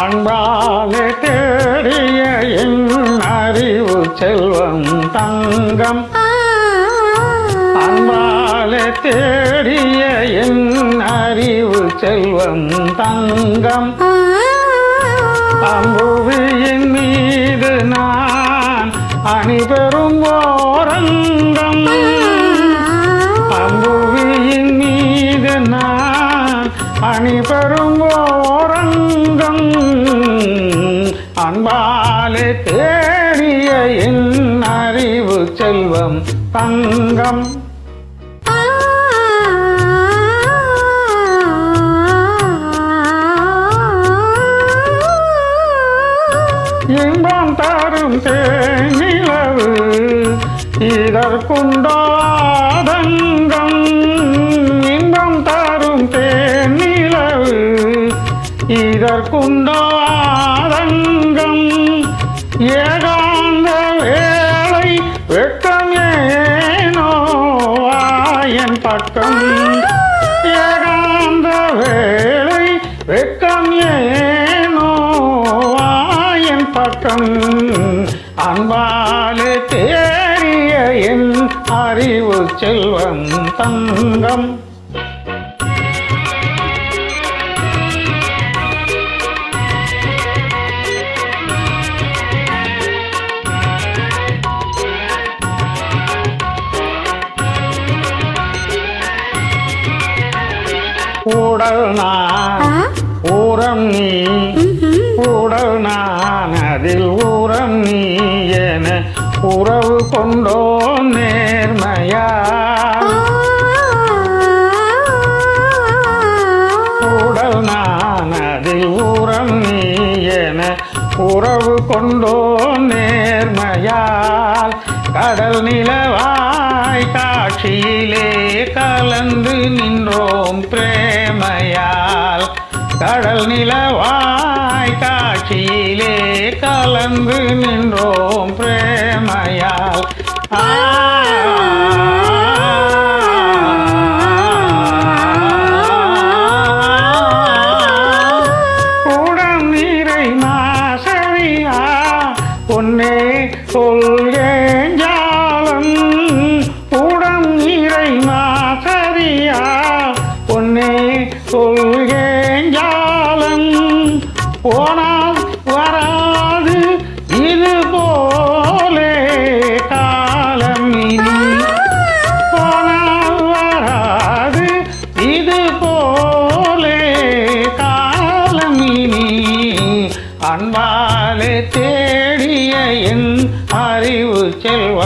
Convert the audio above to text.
அன்பாலே தேடிய என் அறிவு செல்வம் தங்கம். அன்பாலே தேடிய என் அறிவு செல்வம் தங்கம். அம்புவியின் மீது நான் அணிபெறும் ஓரங்கம். அம்புவியின் மீது நான் அணிபெறும் ஓரங்கம். அன்பாலே தேடிய என் அறிவு செல்வம் தங்கம். இன்பம் தரும் தேனிலவு இதற்குண்டாதங்கம். இன்பம் தரும் தேனிலவு இதற்குண்டாதங்கம். ஏகாந்த வேளை வெட்கம் ஏனோ என் பக்கம். ஏகாந்த வேளை வெட்கம் ஏனோ என் பக்கம். அன்பாலே தேறிய என் அறிவு செல்வம் தங்கம். உடல் நான் ஊரம் நீ, உடல் நான் அதில் ஊரம் நீ என உறவு கொண்டோ நேர்மையா. உடல் நான் அதில் ஊரம் நீ என உறவு கொண்டோ நேர்மையால். கடல் நிலவாய் காட்சியிலே கலந்து நின்றோம் பிரேமையால். கடல் நிலவாய் காட்சியிலே கலந்து நின்றோம் பிரேமையால். கூடம் நீரை நாசவியா பொன்னே சொல்கேஞ்சாலம். கூடம் நீரை நாசரியா பொன்னே சொல்கேஞ்சாலம். போனால் வராது இது போலே காலம் இனி. போனால் வராது இது போலே காலம் இனி. அன்பாலே தேடிய என் அறிவு செல்வம்